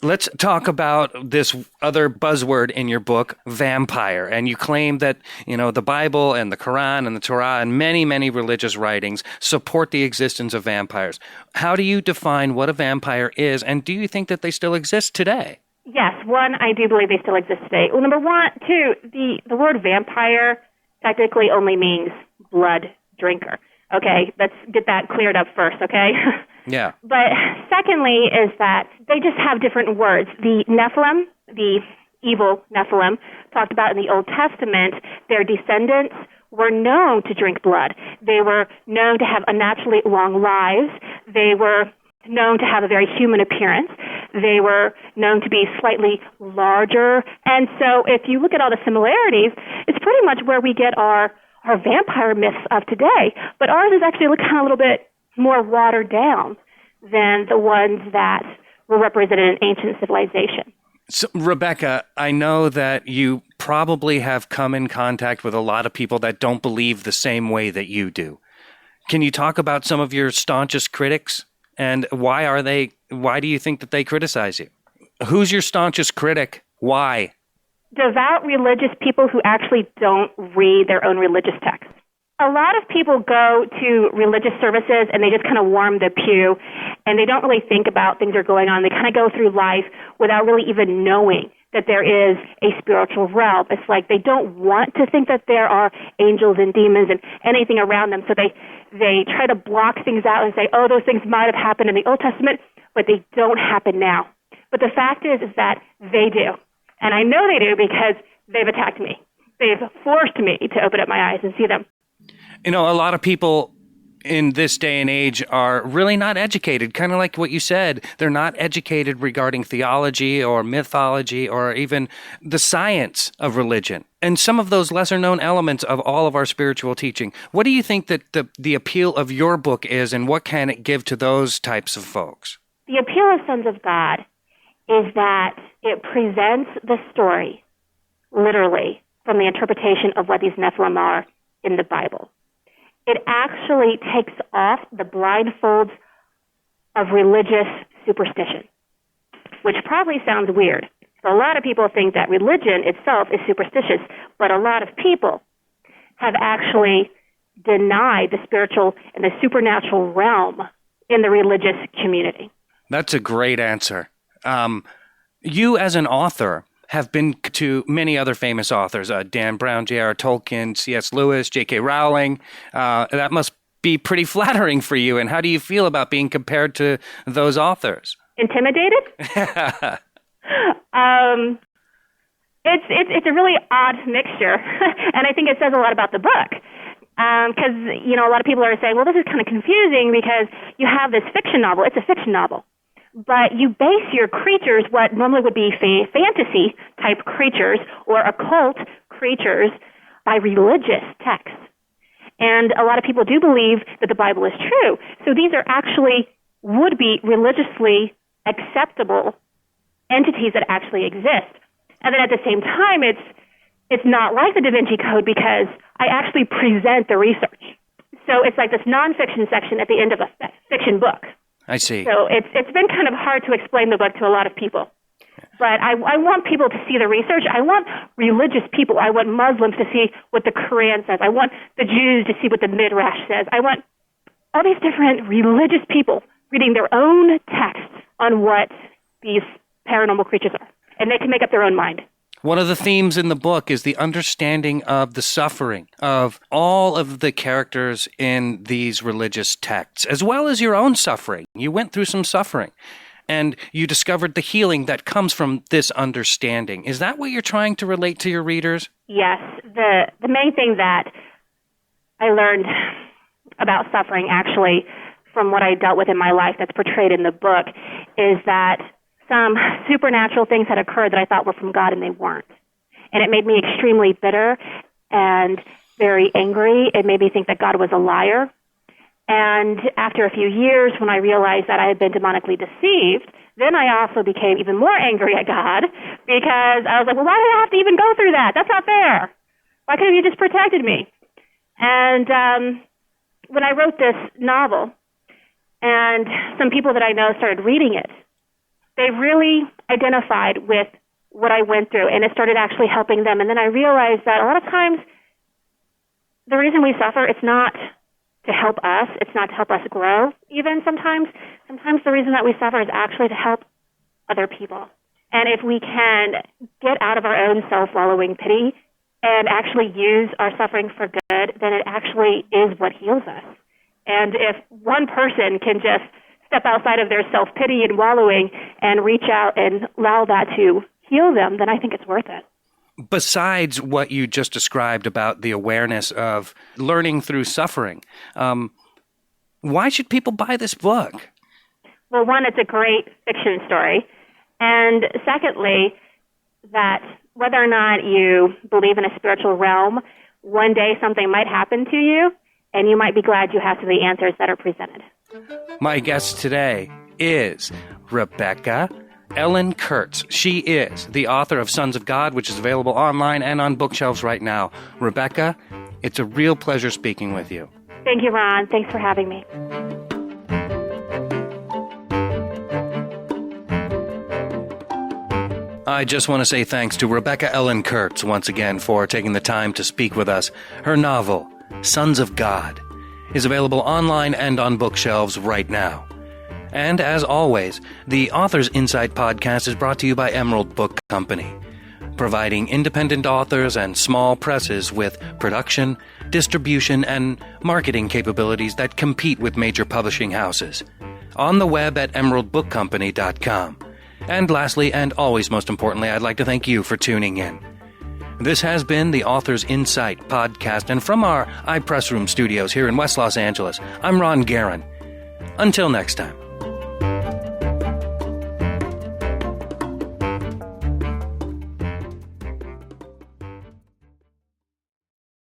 Let's talk about this other buzzword in your book, vampire. And you claim that, the Bible and the Koran and the Torah and many, many religious writings support the existence of vampires. How do you define what a vampire is, and do you think that they still exist today? Yes, one, I do believe they still exist today. Well, number one, two, the word vampire technically only means blood drinker. Okay, let's get that cleared up first, okay? Yeah. But secondly is that they just have different words. The Nephilim, the evil Nephilim, talked about in the Old Testament, their descendants were known to drink blood. They were known to have unnaturally long lives. They were known to have a very human appearance. They were known to be slightly larger. And so if you look at all the similarities, it's pretty much where we get our vampire myths of today. But ours is actually kind of a little bit more watered down than the ones that were represented in ancient civilization. So, Rebecca, I know that you probably have come in contact with a lot of people that don't believe the same way that you do. Can you talk about some of your staunchest critics? And why do you think that they criticize you? Who's your staunchest critic? Why? Devout religious people who actually don't read their own religious texts. A lot of people go to religious services and they just kind of warm the pew and they don't really think about things that are going on. They kind of go through life without really even knowing that there is a spiritual realm. It's like they don't want to think that there are angels and demons and anything around them. So they try to block things out and say, oh, those things might have happened in the Old Testament, but they don't happen now. But the fact is that they do. And I know they do because they've attacked me. They've forced me to open up my eyes and see them. A lot of people in this day and age are really not educated, kind of like what you said. They're not educated regarding theology or mythology or even the science of religion and some of those lesser-known elements of all of our spiritual teaching. What do you think that the appeal of your book is, and what can it give to those types of folks? The appeal of Sons of God is that it presents the story, literally, from the interpretation of what these Nephilim are in the Bible. It actually takes off the blindfolds of religious superstition, which probably sounds weird. So a lot of people think that religion itself is superstitious, but a lot of people have actually denied the spiritual and the supernatural realm in the religious community. That's a great answer. You, as an author, have been to many other famous authors, Dan Brown, J.R. Tolkien, C.S. Lewis, J.K. Rowling. That must be pretty flattering for you. And how do you feel about being compared to those authors? Intimidated? It's a really odd mixture, and I think it says a lot about the book. Because, a lot of people are saying, well, this is kind of confusing because you have this fiction novel. It's a fiction novel. But you base your creatures, what normally would be fantasy-type creatures or occult creatures, by religious texts. And a lot of people do believe that the Bible is true. So these are actually would-be religiously acceptable entities that actually exist. And then at the same time, it's not like the Da Vinci Code because I actually present the research. So it's like this nonfiction section at the end of a fiction book. I see. So it's been kind of hard to explain the book to a lot of people. But I want people to see the research. I want religious people. I want Muslims to see what the Koran says. I want the Jews to see what the Midrash says. I want all these different religious people reading their own texts on what these paranormal creatures are. And they can make up their own mind. One of the themes in the book is the understanding of the suffering of all of the characters in these religious texts, as well as your own suffering. You went through some suffering, and you discovered the healing that comes from this understanding. Is that what you're trying to relate to your readers? Yes. The main thing that I learned about suffering, actually, from what I dealt with in my life that's portrayed in the book, is that some supernatural things had occurred that I thought were from God, and they weren't. And it made me extremely bitter and very angry. It made me think that God was a liar. And after a few years, when I realized that I had been demonically deceived, then I also became even more angry at God because I was like, well, why did I have to even go through that? That's not fair. Why couldn't you just protected me? And when I wrote this novel, and some people that I know started reading it, they really identified with what I went through, and it started actually helping them. And then I realized that a lot of times the reason we suffer, it's not to help us, it's not to help us grow even sometimes. Sometimes the reason that we suffer is actually to help other people. And if we can get out of our own self-wallowing pity and actually use our suffering for good, then it actually is what heals us. And if one person can just step outside of their self-pity and wallowing and reach out and allow that to heal them, then I think it's worth it. Besides what you just described about the awareness of learning through suffering, why should people buy this book? Well, one, it's a great fiction story. And secondly, that whether or not you believe in a spiritual realm, one day something might happen to you, and you might be glad you have the answers that are presented. My guest today is Rebecca Ellen Kurtz. She is the author of Sons of God, which is available online and on bookshelves right now. Rebecca, it's a real pleasure speaking with you. Thank you, Ron. Thanks for having me. I just want to say thanks to Rebecca Ellen Kurtz once again for taking the time to speak with us. Her novel, Sons of God, is available online and on bookshelves right now. And as always, the Author's Insight podcast is brought to you by Emerald Book Company, providing independent authors and small presses with production, distribution, and marketing capabilities that compete with major publishing houses. On the web at emeraldbookcompany.com. And lastly, and always most importantly, I'd like to thank you for tuning in. This has been the Author's Insight podcast, and from our iPress Room studios here in West Los Angeles, I'm Ron Guerin. Until next time.